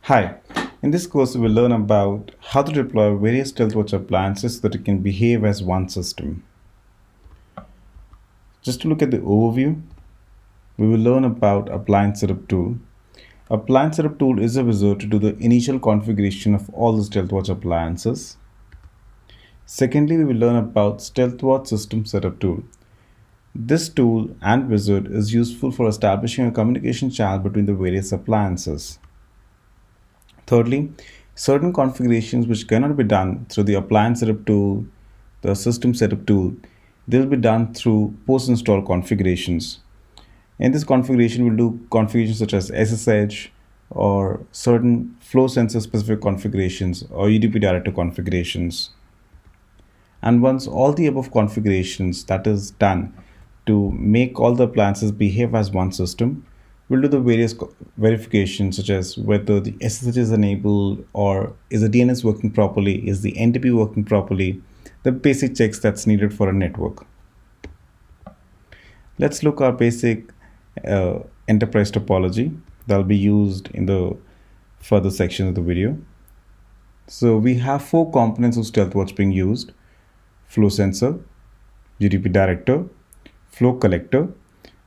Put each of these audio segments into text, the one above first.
Hi, in this course we will learn about how to deploy various Stealthwatch appliances so that it can behave as one system. Just to look at the overview, we will learn about Appliance Setup Tool. Appliance Setup Tool is a wizard to do the initial configuration of all the Stealthwatch appliances. Secondly, we will learn about Stealthwatch System Setup Tool. This tool and wizard is useful for establishing a communication channel between the various appliances. Thirdly, certain configurations which cannot be done through the appliance setup tool, the system setup tool, they'll be done through post-install configurations. In this configuration, we'll do configurations such as SSH or certain flow sensor specific configurations or UDP director configurations. And once all the above configurations that is done to make all the appliances behave as one system, we'll do the various verifications such as whether the SSH is enabled or is the DNS working properly, is the NTP working properly, the basic checks that's needed for a network. Let's look our basic enterprise topology that will be used in the further section of the video. So we have four components of Stealthwatch being used: flow sensor, UDP director, flow collector,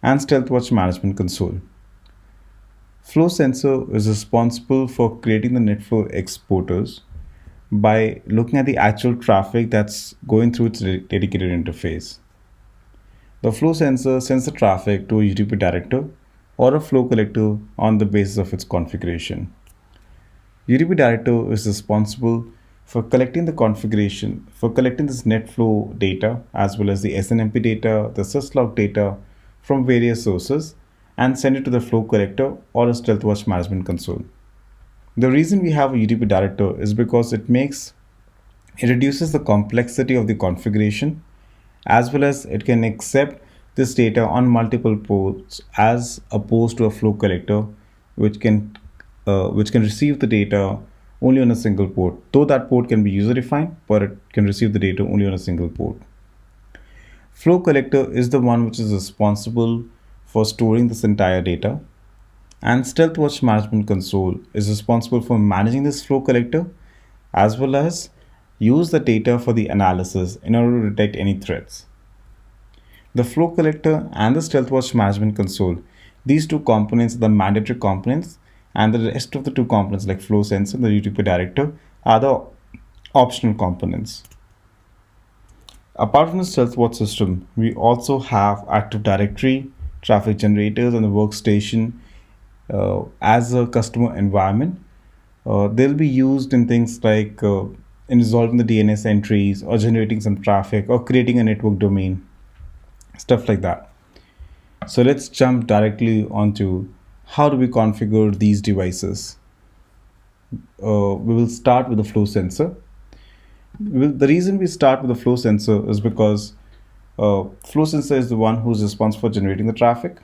and Stealthwatch management console. Flow sensor is responsible for creating the netflow exporters by looking at the actual traffic that's going through its dedicated interface. The flow sensor sends the traffic to a UDP director or a flow collector on the basis of its configuration. UDP director is responsible for collecting the configuration, for collecting this netflow data as well as the SNMP data, the syslog data from various sources and send it to the flow collector or a Stealthwatch management console. The reason we have a UDP director is because it reduces the complexity of the configuration as well as it can accept this data on multiple ports as opposed to a flow collector which can receive the data only on a single port, though that port can be user defined, but it can receive the data only on a single port. Flow collector is the one which is responsible for storing this entire data, and Stealthwatch management console is responsible for managing this flow collector as well as use the data for the analysis in order to detect any threats. The flow collector and the Stealthwatch management console, these two components are the mandatory components, and the rest of the two components like flow sensor and the UDP director are the optional components. Apart from the Stealthwatch system, we also have Active Directory, traffic generators, and the workstation as a customer environment. They'll be used in things like in resolving the DNS entries or generating some traffic or creating a network domain, stuff like that. So let's jump directly onto how do we configure these devices. We will start with the flow sensor. The reason we start with the flow sensor is because flow sensor is the one who's responsible for generating the traffic,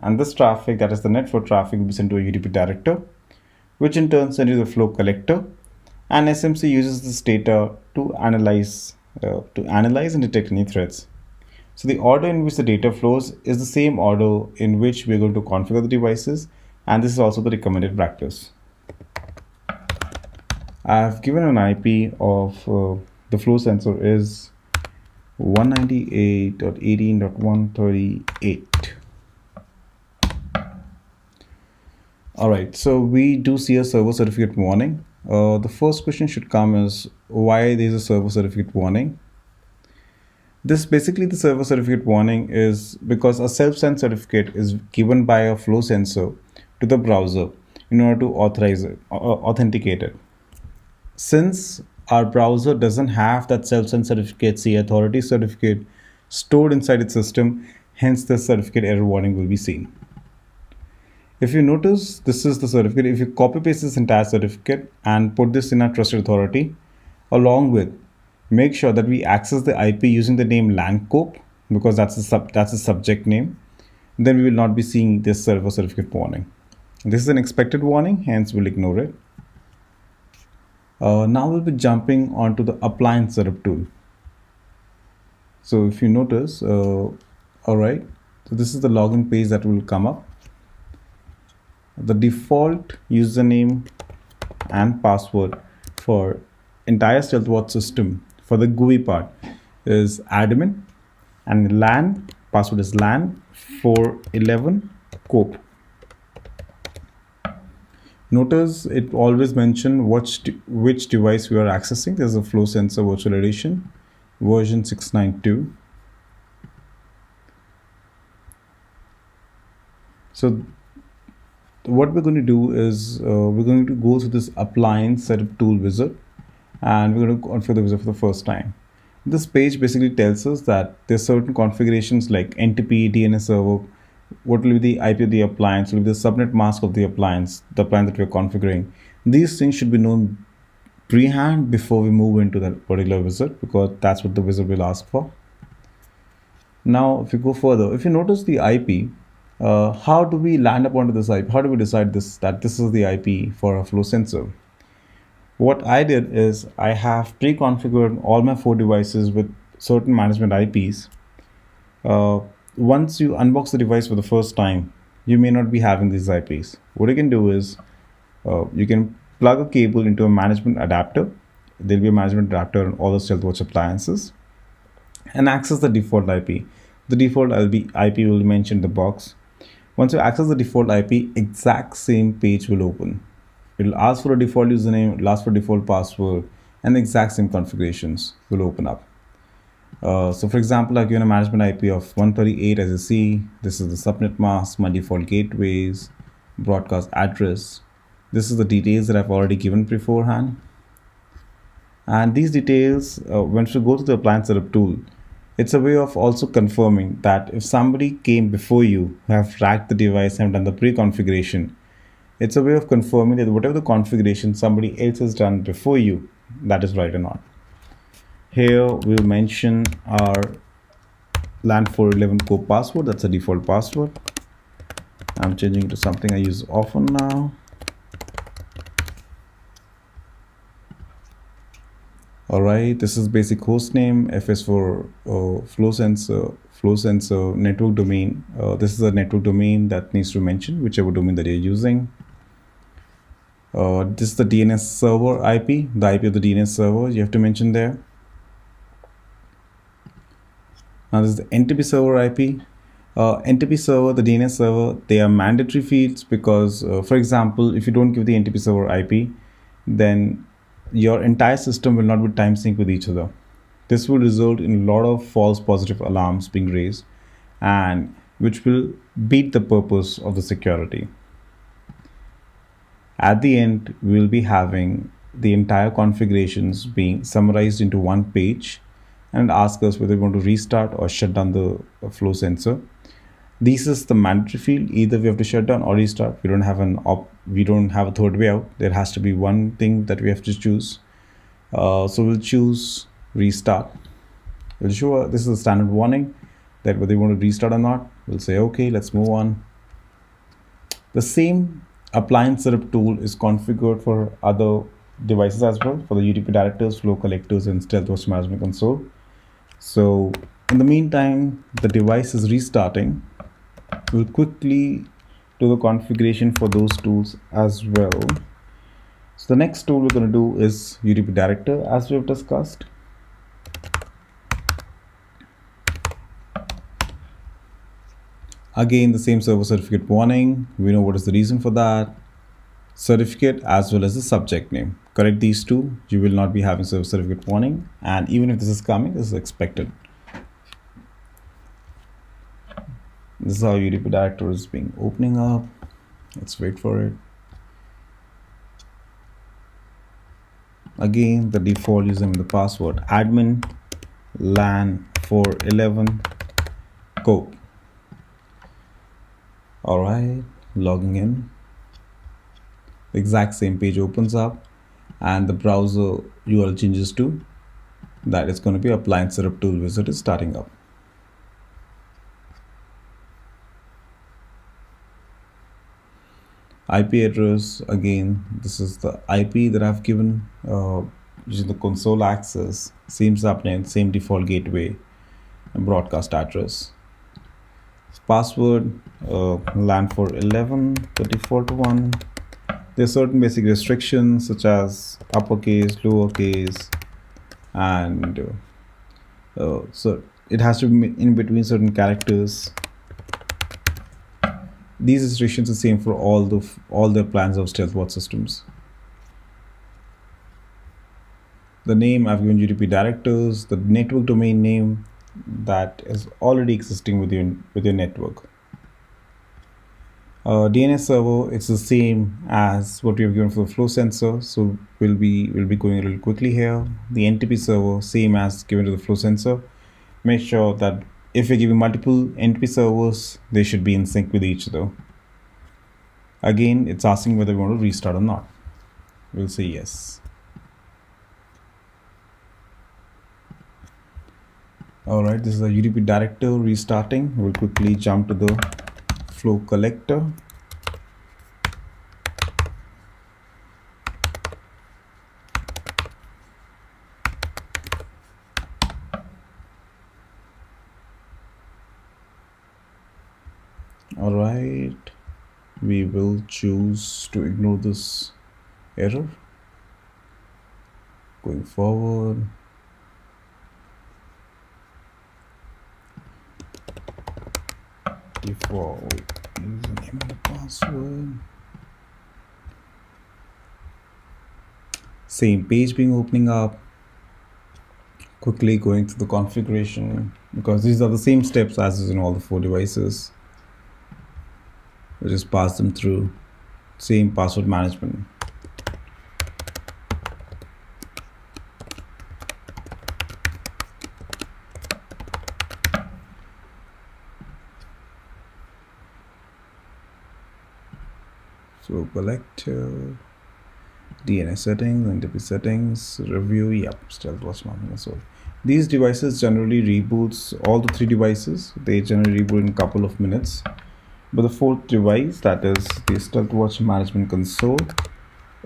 and this traffic, that is the network traffic, will be sent to a UDP director, which in turn sends to the flow collector, and SMC uses this data to analyze and detect any threats. So the order in which the data flows is the same order in which we're going to configure the devices, and this is also the recommended practice. I've given an IP of the flow sensor is 198.18.138. Alright, so we do see a server certificate warning. The first question should come is why there's a server certificate warning. The server certificate warning is because a self-send certificate is given by a flow sensor to the browser in order to authenticate it. Since our browser doesn't have that self-send certificate, the authority certificate stored inside its system, hence the certificate error warning will be seen. If you notice, this is the certificate. If you copy paste this entire certificate and put this in our trusted authority, along with make sure that we access the IP using the name LANCOP because that's the subject name, then we will not be seeing this server certificate warning. This is an expected warning, hence we'll ignore it. Now we'll be jumping onto the appliance setup tool. So if you notice, all right, so this is the login page that will come up. The default username and password for entire Stealthwatch system for the GUI part is admin, and LAN password is LAN 411 cope. Notice it always mention which device we are accessing. There's a flow sensor virtual edition version 692. So what we're going to do is we're going to go through this appliance setup tool wizard, and we're going to configure the wizard for the first time. This page basically tells us that there's certain configurations like NTP, DNS server, what will be the IP of the appliance, will be the subnet mask of the appliance that we're configuring. These things should be known pre-hand before we move into that particular wizard, because that's what the wizard will ask for. Now, if you go further, if you notice the IP, how do we land up onto this IP? How do we decide that this is the IP for a flow sensor? What I did is I have pre-configured all my 4 devices with certain management IPs. Once you unbox the device for the first time, you may not be having these IPs. What you can do is you can plug a cable into a management adapter. There'll be a management adapter on all the Stealthwatch appliances, and access the default IP. The default IP will be mentioned in the box. Once you access the default IP, exact same page will open. It will ask for a default username, it will ask for default password, and the exact same configurations will open up. So for example, I've given a management IP of 138 as you see. This is the subnet mask, my default gateways, broadcast address. This is the details that I've already given beforehand. And these details, once you go to the appliance setup tool, it's a way of also confirming that if somebody came before you, who have racked the device and done the pre-configuration, it's a way of confirming that whatever the configuration somebody else has done before you, that is right or not. Here we'll mention our LAN 411 core password. That's a default password. I'm changing it to something I use often now. All right, this is basic host name, FS for flow sensor network domain. This is a network domain that needs to mention whichever domain that you're using. This is the DNS server IP, the IP of the DNS server you have to mention there. Now this is the NTP server IP. NTP server, the DNS server, they are mandatory fields because, for example, if you don't give the NTP server IP, then your entire system will not be time sync with each other. This will result in a lot of false positive alarms being raised, and which will beat the purpose of the security. At the end, we will be having the entire configurations being summarized into one page and ask us whether we want to restart or shut down the flow sensor. This is the mandatory field. Either we have to shut down or restart. We don't have a third way out. There has to be one thing that we have to choose. So we'll choose restart. We'll show this is a standard warning that whether you want to restart or not. We'll say okay, let's move on. The same appliance setup tool is configured for other devices as well, for the UDP directors, flow collectors, and Stealthwatch management console. So in the meantime, the device is restarting. We'll quickly do the configuration for those tools as well. So the next tool we're going to do is UDP director, as we have discussed. Again, the same server certificate warning. We know what is the reason for that. Certificate as well as the subject name. Correct these two. You will not be having server certificate warning. And even if this is coming, this is expected. This is how UDP director is being opening up. Let's wait for it. Again, the default username and the password. Admin LAN 411 cope. All right, logging in. The exact same page opens up, and the browser URL changes to that. It's going to be appliance setup tool wizard is starting up. IP address, again, this is the IP that I've given using the console access, same subnet, same default gateway, and broadcast address. Password LAN 411, the default one. There are certain basic restrictions such as uppercase, lowercase, and so it has to be in between certain characters. These restrictions are same for all the plans of Stealthwatch systems. The name I've given UDP directors, the network domain name that is already existing with your network. DNS server, it's the same as what we have given for the flow sensor, so we'll be going a little quickly here. The NTP server, same as given to the flow sensor. Make sure that if you're giving multiple NTP servers, they should be in sync with each other. Again, it's asking whether we want to restart or not. We'll say yes. All right, this is a UDP director restarting. We'll quickly jump to the flow collector. All right, we will choose to ignore this error. Going forward, default username and password. Same page being opening up. Quickly going through the configuration, because these are the same steps as is in all the 4 devices. We'll just pass them through. Same password management. So collector, DNS settings, NTP settings, review, yep, Stealthwatch management console. These devices generally reboots, all the 3 devices, they generally reboot in a couple of minutes. But the 4th device, that is the Stealthwatch management console,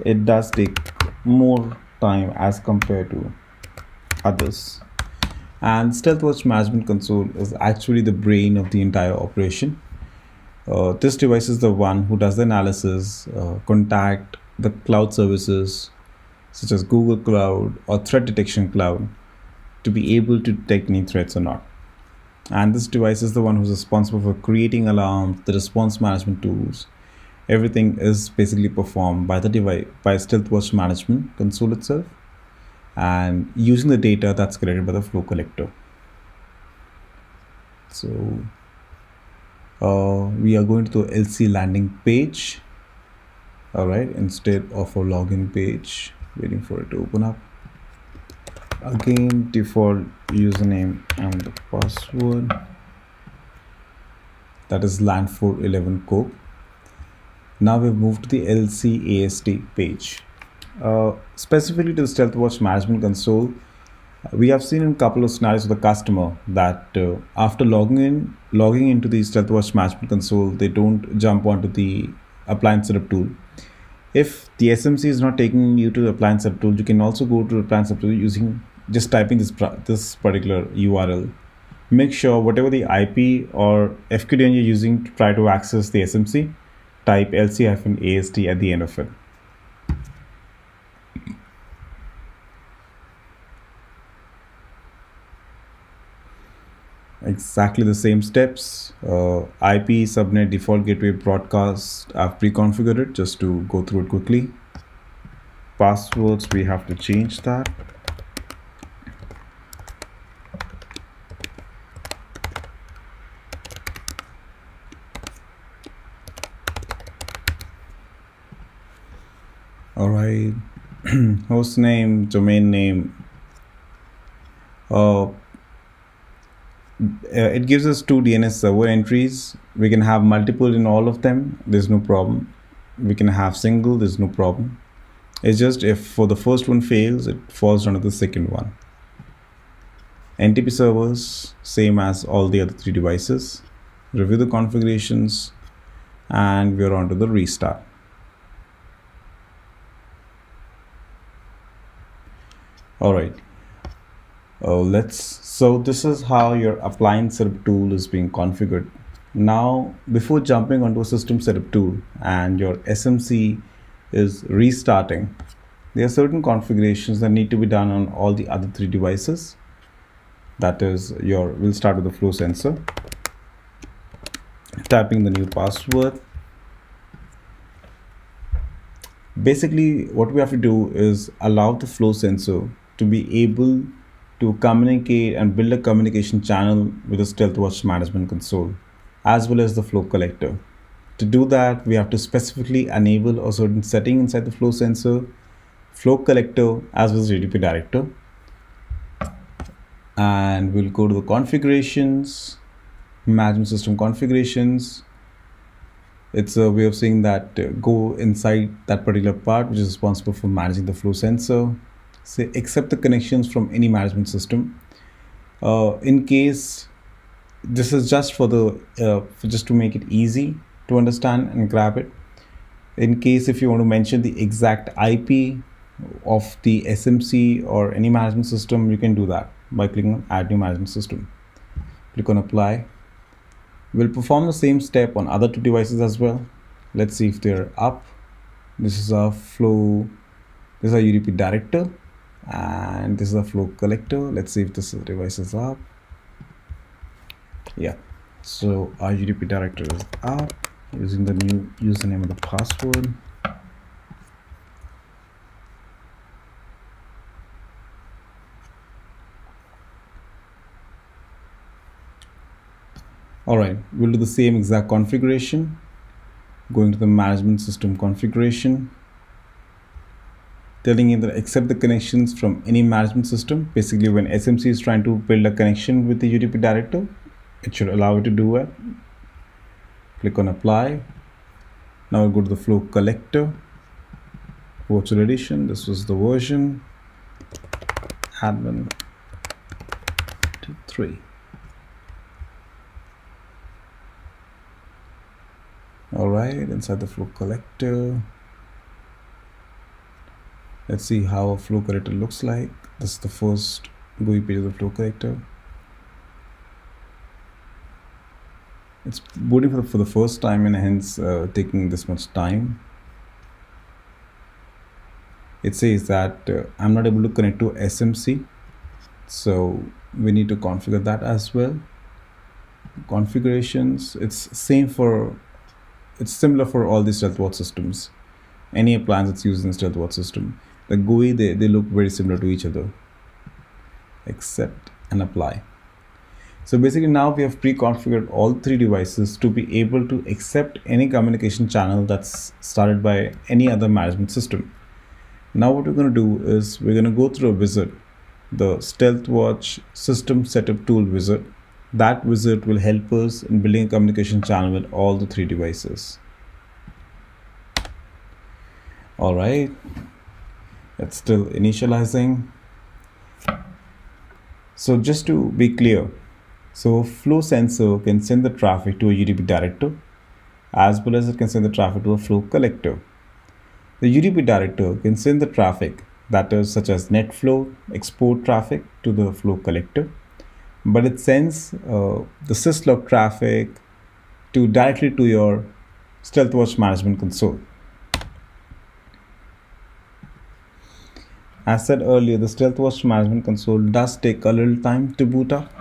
it does take more time as compared to others. And Stealthwatch management console is actually the brain of the entire operation. This device is the one who does the analysis, contact the cloud services such as Google Cloud or Threat Detection Cloud to be able to detect any threats or not. And this device is the one who's responsible for creating alarms, the response management tools. Everything is basically performed by the device, by Stealthwatch management console itself, and using the data that's collected by the flow collector. So we are going to the LC landing page. All right, instead of a login page, waiting for it to open up. Again, default username and the password, that is LAN411 Cope. Now we've moved to the LCAST page. Specifically to the Stealthwatch management console, we have seen in a couple of scenarios with the customer that after logging into the Stealthwatch management console, they don't jump onto the appliance setup tool. If the SMC is not taking you to the appliance setup tool, you can also go to the appliance setup tool using just typing this particular URL. Make sure whatever the IP or FQDN you're using to try to access the SMC, type lc-ast at the end of it. Exactly the same steps. IP, subnet, default gateway, broadcast, I've pre-configured it just to go through it quickly. Passwords, we have to change that. All right, host name, domain name. It gives us 2 DNS server entries. We can have multiple in all of them. There's no problem. We can have single. There's no problem. It's just if for the first one fails, it falls under the second one. NTP servers, same as all the other 3 devices. Review the configurations, and we're on to the restart. All right. So this is how your appliance setup tool is being configured. Now, before jumping onto a system setup tool and your SMC is restarting. There are certain configurations that need to be done on all the other 3 devices. That is we'll start with the flow sensor. Typing the new password. Basically, what we have to do is allow the flow sensor to be able to communicate and build a communication channel with the Stealthwatch management console, as well as the flow collector. To do that, we have to specifically enable a certain setting inside the flow sensor, flow collector, as well as UDP director. And we'll go to the configurations, management system configurations. It's a way of saying that go inside that particular part which is responsible for managing the flow sensor. Say accept the connections from any management system. In case this is just for just to make it easy to understand and grab it. In case if you want to mention the exact IP of the SMC or any management system, you can do that by clicking on add new management system. Click on apply. We'll perform the same step on other 2 devices as well. Let's see if they're up. This is our flow, this is our UDP director, and this is our flow collector. Let's see if this device is up. Yeah, so our UDP director is up using the new username and the password. All right, we'll do the same exact configuration. Going to the management system configuration, telling it that accept the connections from any management system. Basically, when SMC is trying to build a connection with the UDP director, it should allow it to do it. Click on apply. Now we'll go to the flow collector, virtual edition. This was the version, admin 3. All right, inside the flow collector, let's see how a flow collector looks like. This is the first GUI page of the flow collector. It's booting for the first time and hence taking this much time. It says that I'm not able to connect to SMC, so we need to configure that as well. Configurations, it's similar for all these Stealthwatch systems. Any appliance that's used in Stealthwatch system, the GUI, they look very similar to each other. Accept and apply. So basically now we have pre-configured all 3 devices to be able to accept any communication channel that's started by any other management system. Now what we're going to do is we're going to go through a wizard, the Stealthwatch system setup tool wizard. That wizard will help us in building a communication channel with all the 3 devices. All right, it's still initializing. So just to be clear, so flow sensor can send the traffic to a UDP director, as well as it can send the traffic to a flow collector. The UDP director can send the traffic, that is such as net flow, export traffic, to the flow collector, but it sends the syslog traffic directly to your Stealthwatch management console. As said earlier, the Stealthwatch management console does take a little time to boot up.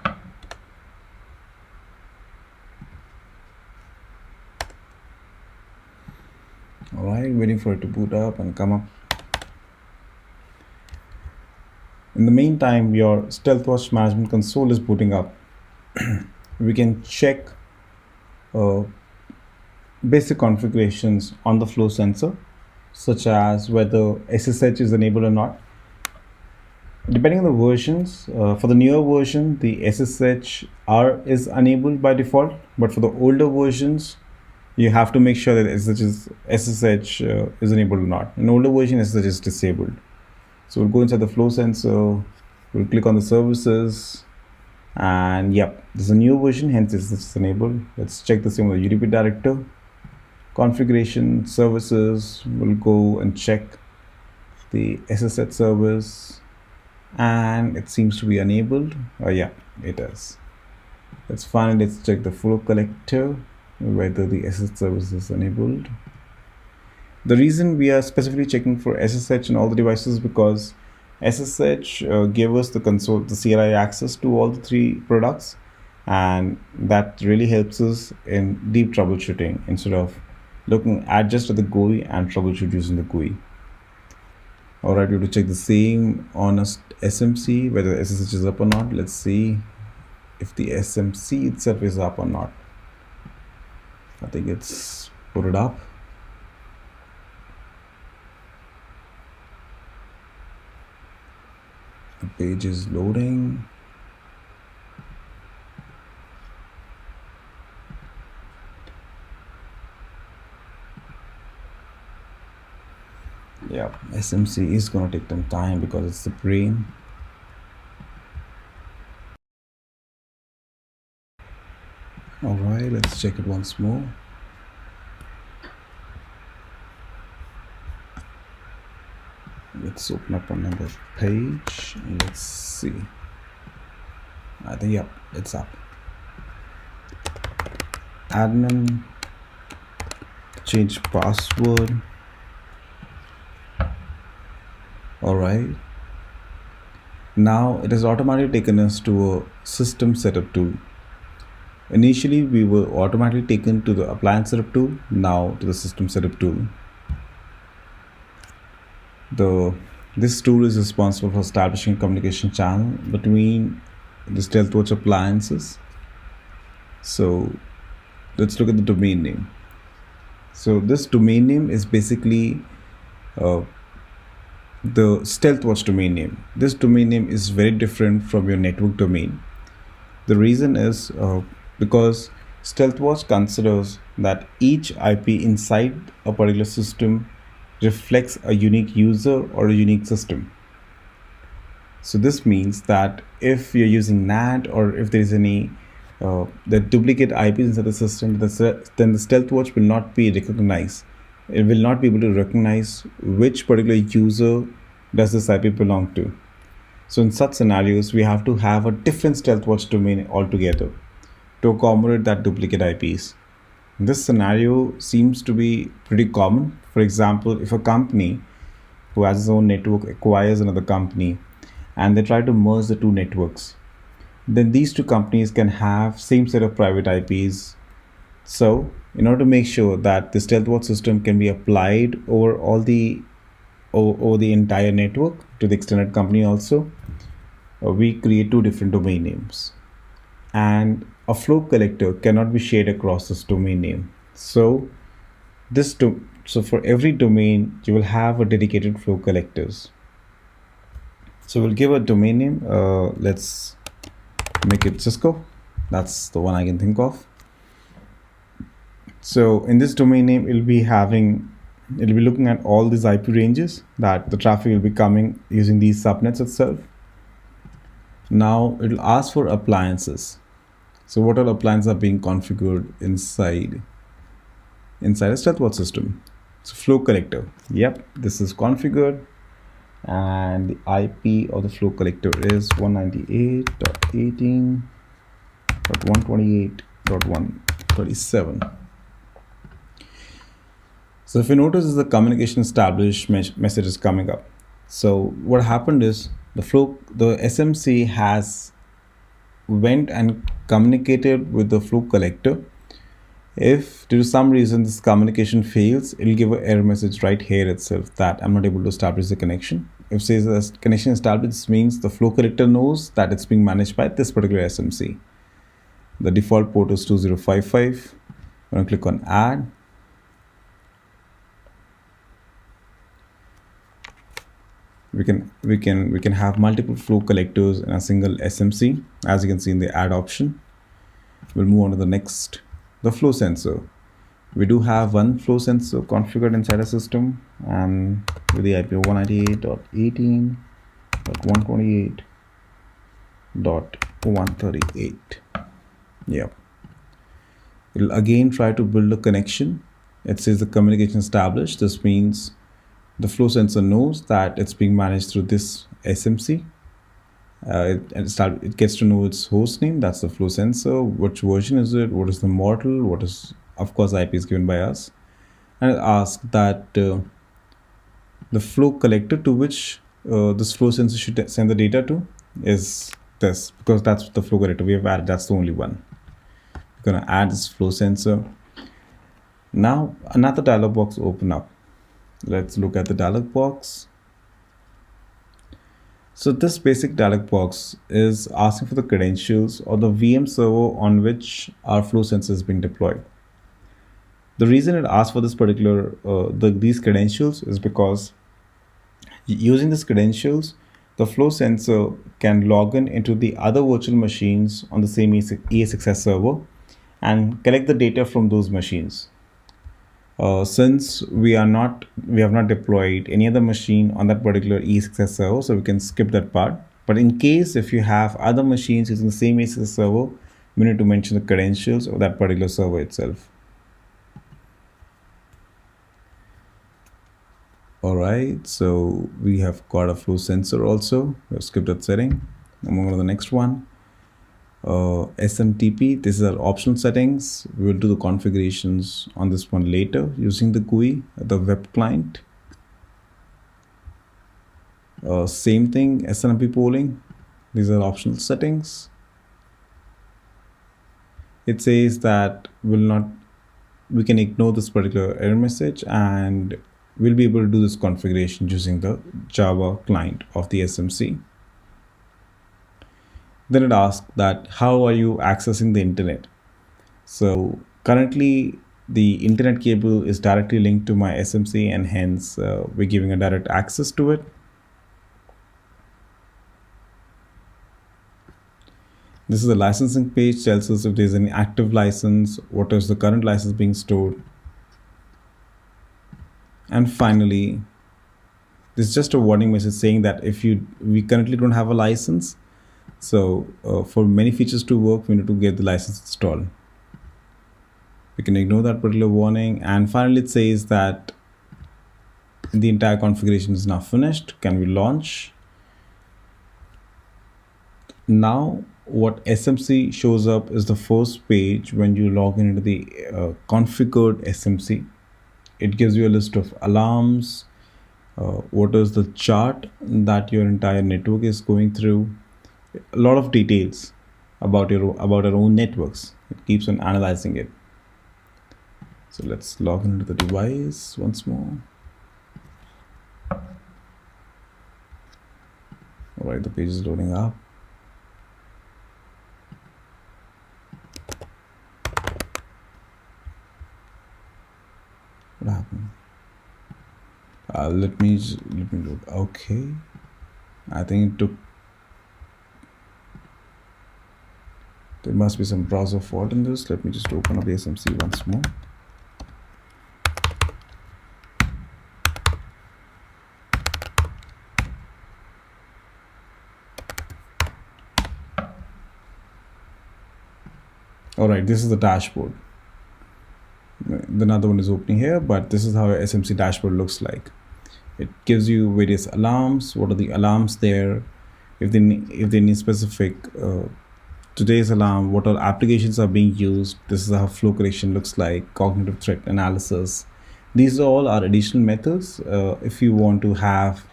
All right, waiting for it to boot up and come up. In the meantime, your Stealthwatch management console is booting up. We can check basic configurations on the flow sensor, such as whether SSH is enabled or not. Depending on the versions, for the newer version, the SSH is enabled by default, but for the older versions, you have to make sure that SSH is enabled or not. In older version, SSH is disabled. So we'll go inside the flow sensor, we'll click on the services, and yep, there's a new version, hence it's enabled. Let's check the same with the UDP director. Configuration, services, we'll go and check the SSH service, and it seems to be enabled. Oh yeah, it is. Let's finally check the flow collector, whether the SSH service is enabled. The reason we are specifically checking for SSH in all the devices is because SSH gave us the console, the CLI access to all the three products, and that really helps us in deep troubleshooting instead of looking at just at the GUI and troubleshoot using the GUI. Alright, we have to check the same on a SMC, whether SSH is up or not. Let's see if the SMC itself is up or not. I think it's put it up. The page is loading. Yeah, SMC is gonna take some time because it's the brain. All right, let's check it once more. Let's open up another page and let's see. I think, yep, it's up. Admin, change password. All right. Now it has automatically taken us to a system setup tool. Initially, we were automatically taken to the appliance setup tool, now to the system setup tool. This tool is responsible for establishing a communication channel between the Stealthwatch appliances. So let's look at the domain name. So this domain name is basically the Stealthwatch domain name. This domain name is very different from your network domain. The reason is because Stealthwatch considers that each IP inside a particular system reflects a unique user or a unique system. So this means that if you're using NAT or if there is any the duplicate IPs inside the system, then the Stealthwatch will not be recognized. It will not be able to recognize which particular user does this IP belong to. So in such scenarios, we have to have a different Stealthwatch domain altogether to accommodate that duplicate IPs. This scenario seems to be pretty common. For example, if a company who has its own network acquires another company and they try to merge the two networks, then these two companies can have same set of private IPs. So in order to make sure that the Stealthwatch system can be applied over the entire network to the extended company also, we create two different domain names. And a flow collector cannot be shared across this domain name. So for every domain, you will have a dedicated flow collectors. So we'll give a domain name. Let's make it Cisco. That's the one I can think of. So in this domain name, it'll be looking at all these IP ranges that the traffic will be coming using these subnets itself. Now it'll ask for appliances. So what all appliances are being configured inside a Stealthwatch system? So flow collector. Yep, this is configured. And the IP of the flow collector is 198.18.128.137. So if you notice, the communication established message is coming up. So what happened is the SMC has went and communicated with the flow collector. If due to some reason this communication fails, it will give an error message right here itself that I'm not able to establish the connection. If it says the connection established, this means the flow collector knows that it's being managed by this particular SMC. The default port is 2055. I'm going to click on add. We can have multiple flow collectors in a single SMC, as you can see in the add option. We'll move on to the next, the flow sensor. We do have one flow sensor configured inside a system, and with the IP of 198.18.128.138. Yeah. It'll again try to build a connection. It says the communication established. This means the flow sensor knows that it's being managed through this SMC. It gets to know its host name. That's the flow sensor. Which version is it? What is the model? What is, of course, IP is given by us. and it asks that the flow collector to which this flow sensor should send the data to is this, because that's the flow collector we have added. That's the only one. We're going to add this flow sensor. Now another dialog box open up. Let's look at the dialog box. So this basic dialog box is asking for the credentials or the VM server on which our flow sensor is being deployed. The reason it asks for this particular these credentials is because using these credentials, the flow sensor can log in into the other virtual machines on the same ESXi server and collect the data from those machines. Since we have not deployed any other machine on that particular ESXi server, so we can skip that part. But in case if you have other machines using the same ESXi server, we need to mention the credentials of that particular server itself. All right, so we have got a flow sensor also. We have skipped that setting. I'm going to the next one. SMTP, this is our optional settings. We will do the configurations on this one later using the GUI, the web client. Same thing, SNMP polling. These are optional settings. It says that we can ignore this particular error message and we'll be able to do this configuration using the Java client of the SMC. Then it asks that how are you accessing the internet? So currently the internet cable is directly linked to my SMC and hence we're giving a direct access to it. This is the licensing page, tells us if there's any active license, what is the current license being stored. And finally, this is just a warning message saying that we currently don't have a license. So for many features to work, we need to get the license installed. We can ignore that particular warning. And finally, it says that the entire configuration is now finished. Can we launch? Now, what SMC shows up is the first page when you log into the configured SMC. It gives you a list of alarms, what is the chart that your entire network is going through, a lot of details about our own networks. It keeps on analyzing it. So let's log into the device once more. All right, the page is loading up. What happened? Let me look. Okay, I think it took. There must be some browser fault in this. Let me just open up the SMC once more. All right, this is the dashboard. Another one is opening here, but this is how a SMC dashboard looks like. It gives you various alarms. What are the alarms there? If they need specific today's alarm, what all applications are being used. This is how flow correction looks like, cognitive threat analysis. These all are additional methods. If you want to have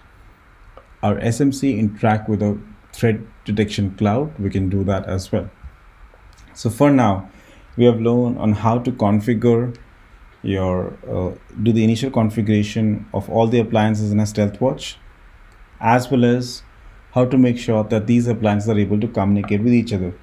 our SMC interact with a threat detection cloud, we can do that as well. So for now, we have learned on how to configure your do the initial configuration of all the appliances in a Stealthwatch, as well as how to make sure that these appliances are able to communicate with each other.